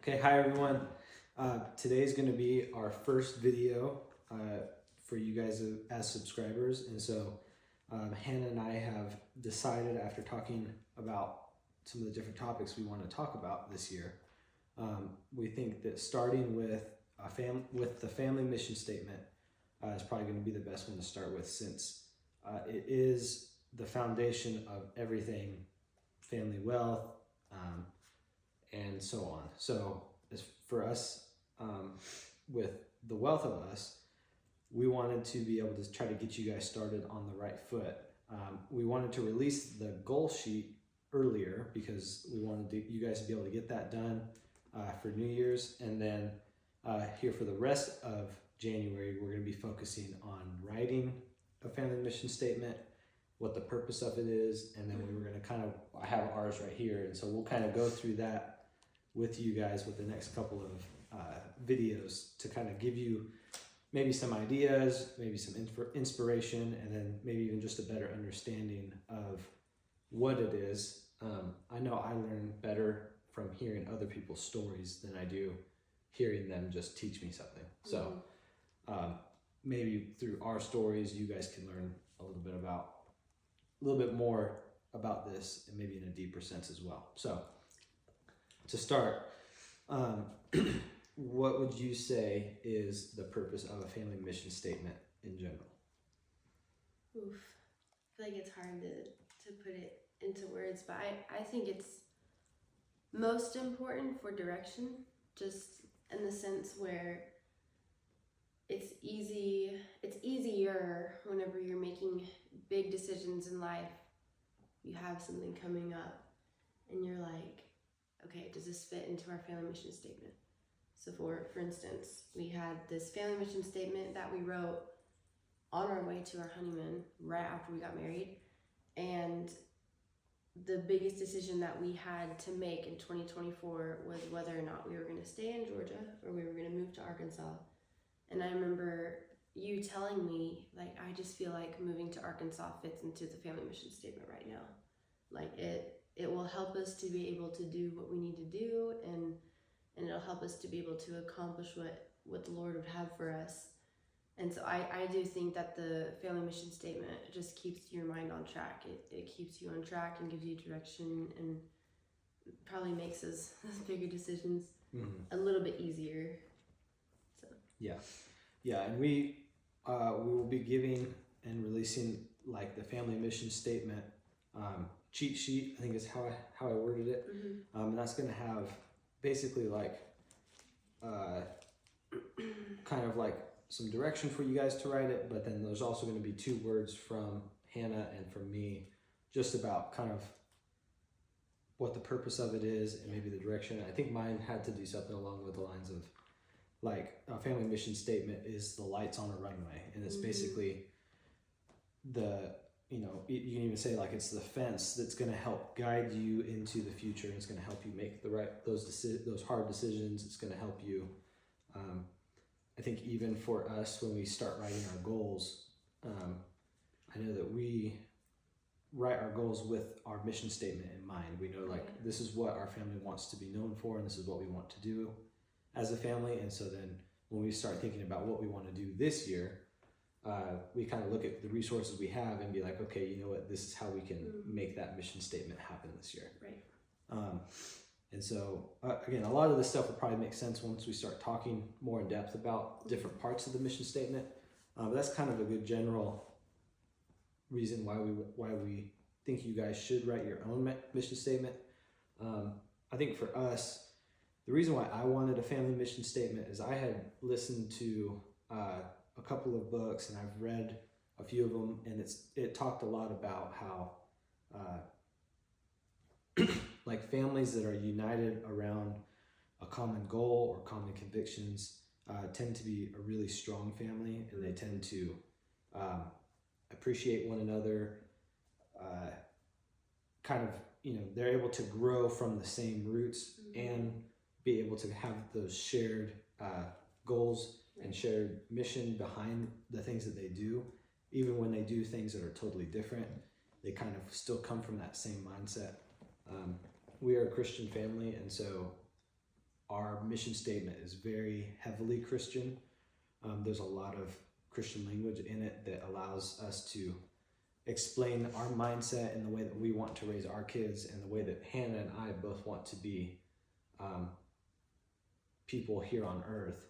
Okay, hi everyone. Today's going to be our first video for you guys as subscribers. And so Hannah and I have decided, after talking about some of the different topics we want to talk about this year, we think that starting with with the family mission statement is probably going to be the best one to start with, since it is the foundation of everything family wealth, um, and so on. So as for us, with the wealth of us, we wanted to be able to try to get you guys started on the right foot. We wanted to release the goal sheet earlier because we wanted you guys to be able to get that done for New Year's. And then here for the rest of January, we're going to be focusing on writing a family mission statement, what the purpose of it is, and then we were going to I have ours right here, and so we'll kind of go through that with you guys with the next couple of videos to kind of give you maybe some ideas, maybe some inspiration, and then maybe even just a better understanding of what it is. I know I learn better from hearing other people's stories than I do hearing them just teach me something. So maybe through our stories, you guys can learn a little bit more about this, and maybe in a deeper sense as well. So to start, what would you say is the purpose of a family mission statement in general? Oof. I feel like it's hard to put it into words, but I think it's most important for direction, just in the sense where it's easier whenever you're making big decisions in life. You have something coming up and you're like, okay, does this fit into our family mission statement? So for instance, we had this family mission statement that we wrote on our way to our honeymoon right after we got married. And the biggest decision that we had to make in 2024 was whether or not we were going to stay in Georgia or we were going to move to Arkansas. And I remember you telling me, like, I just feel like moving to Arkansas fits into the family mission statement right now. Like it will help us to be able to do what we need to do, and it'll help us to be able to accomplish what the Lord would have for us. And so I do think that the family mission statement just keeps your mind on track. It keeps you on track and gives you direction, and probably makes those bigger decisions a little bit easier. So Yeah, and we will be giving and releasing like the family mission statement cheat sheet, I think is how I worded it. And that's going to have basically like kind of like some direction for you guys to write it, but then there's also going to be 2 words from Hannah and from me just about kind of what the purpose of it is and maybe the direction. I think mine had to do something along with the lines of like a family mission statement is the lights on a runway, and it's basically the, you can even say like it's the fence that's going to help guide you into the future, and it's going to help you make those hard decisions. It's going to help you. I think even for us, when we start writing our goals, I know that we write our goals with our mission statement in mind. We know like this is what our family wants to be known for, and this is what we want to do as a family. And so then when we start thinking about what we want to do this year, we kind of look at the resources we have and be like, okay, you know what, this is how we can make that mission statement happen this year. Right. And so again, a lot of this stuff will probably make sense once we start talking more in depth about different parts of the mission statement. But that's kind of a good general reason why we think you guys should write your own mission statement. I think for us, the reason why I wanted a family mission statement is I had listened to a couple of books, and I've read a few of them, and it talked a lot about how like families that are united around a common goal or common convictions tend to be a really strong family, and they tend to appreciate one another, kind of, they're able to grow from the same roots and be able to have those shared goals and shared mission behind the things that they do. Even when they do things that are totally different, they kind of still come from that same mindset. We are a Christian family, and so our mission statement is very heavily Christian. There's a lot of Christian language in it that allows us to explain our mindset and the way that we want to raise our kids and the way that Hannah and I both want to be people here on earth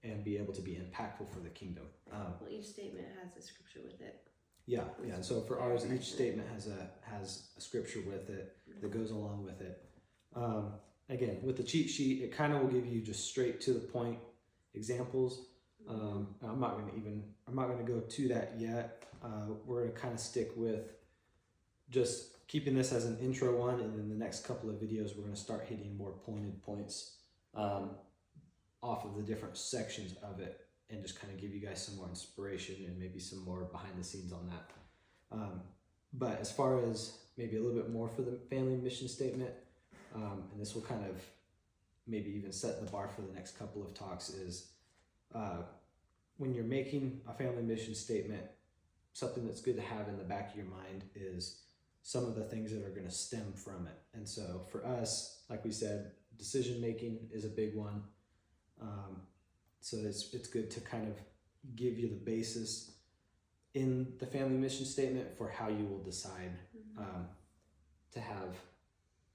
and be able to be impactful for the kingdom. Well, each statement has a scripture with it. Yeah. And so for ours, each statement has a scripture with it that goes along with it. Again, with the cheat sheet, it kind of will give you just straight to the point examples. I'm not going to go to that yet. We're going to kind of stick with just keeping this as an intro one, and then the next couple of videos we're going to start hitting more pointed points off of the different sections of it, and just kind of give you guys some more inspiration and maybe some more behind the scenes on that. But as far as maybe a little bit more for the family mission statement, and this will kind of maybe even set the bar for the next couple of talks, is when you're making a family mission statement, something that's good to have in the back of your mind is some of the things that are going to stem from it. And so for us, like we said, decision making is a big one. So it's good to kind of give you the basis in the family mission statement for how you will decide to have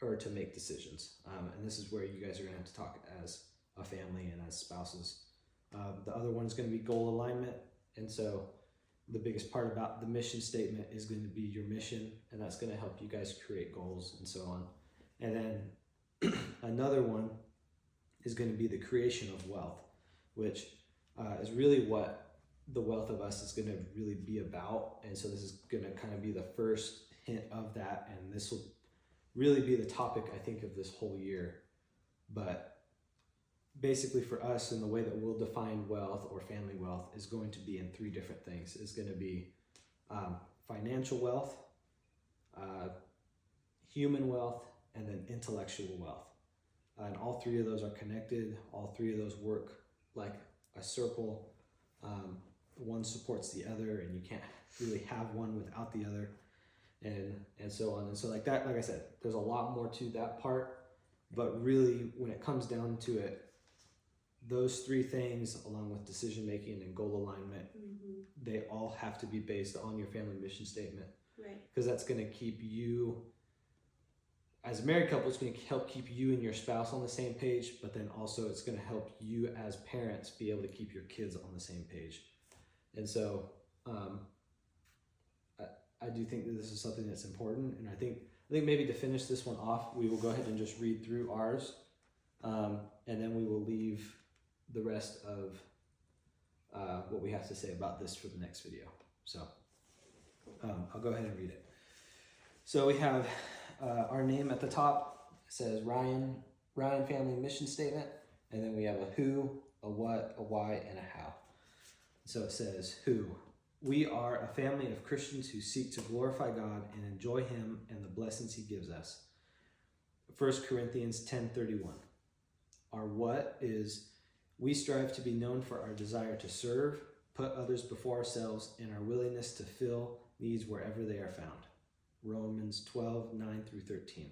or to make decisions. And this is where you guys are going to have to talk as a family and as spouses. The other one is going to be goal alignment. And so the biggest part about the mission statement is going to be your mission, and that's going to help you guys create goals and so on. And then another one is going to be the creation of wealth, which is really what the wealth of us is going to really be about. And so this is going to kind of be the first hint of that, and this will really be the topic, I think, of this whole year. But basically for us, and the way that we'll define wealth or family wealth is going to be in three different things. It's going to be financial wealth, human wealth, and then intellectual wealth. And all three of those are connected. All three of those work like a circle. One supports the other, and you can't really have one without the other, and so on. And so like that, like I said, there's a lot more to that part, but really when it comes down to it, those three things, along with decision making and goal alignment, they all have to be based on your family mission statement. Right. Because that's going to keep you, as a married couple, it's going to help keep you and your spouse on the same page, but then also it's going to help you as parents be able to keep your kids on the same page. And so I do think that this is something that's important. And I think maybe to finish this one off, we will go ahead and just read through ours, and then we will leave the rest of what we have to say about this for the next video. So I'll go ahead and read it. So we have our name at the top. It says Ryan Family Mission Statement, and then we have a who, a what, a why, and a how. So it says who. We are a family of Christians who seek to glorify God and enjoy Him and the blessings He gives us. 1 Corinthians 10:31. Our what is we strive to be known for our desire to serve, put others before ourselves, and our willingness to fill needs wherever they are found. Romans 12:9-13.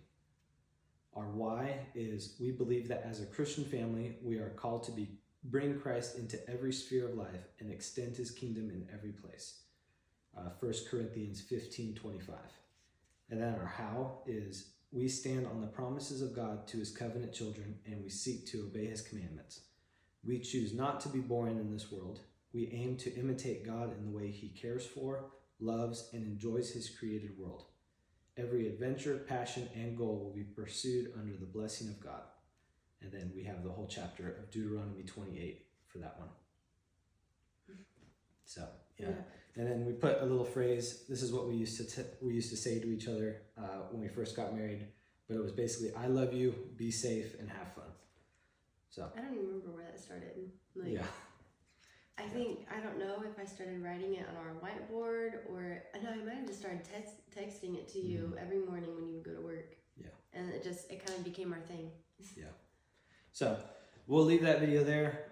Our why is we believe that as a Christian family, we are called to bring Christ into every sphere of life and extend His kingdom in every place. 1 Corinthians 15:25. And then our how is we stand on the promises of God to His covenant children, and we seek to obey His commandments. We choose not to be boring in this world. We aim to imitate God in the way He cares for, loves, and enjoys His created world. Every adventure, passion, and goal will be pursued under the blessing of God. And then we have the whole chapter of Deuteronomy 28 for that one. So, yeah. And then we put a little phrase. This is what we used to say to each other when we first got married. But it was basically, I love you, be safe, and have fun. So I don't even remember where that started. Like, yeah. I don't know if I started writing it on our whiteboard or, no, I might have just started texting it to you every morning when you would go to work. Yeah. And it kind of became our thing. Yeah. So we'll leave that video there.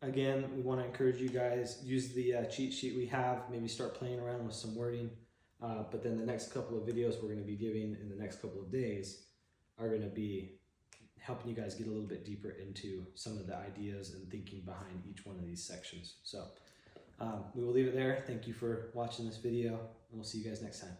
Again, we want to encourage you guys, use the cheat sheet we have, maybe start playing around with some wording. But then the next couple of videos we're going to be giving in the next couple of days are going to be helping you guys get a little bit deeper into some of the ideas and thinking behind each one of these sections. So we will leave it there. Thank you for watching this video, and we'll see you guys next time.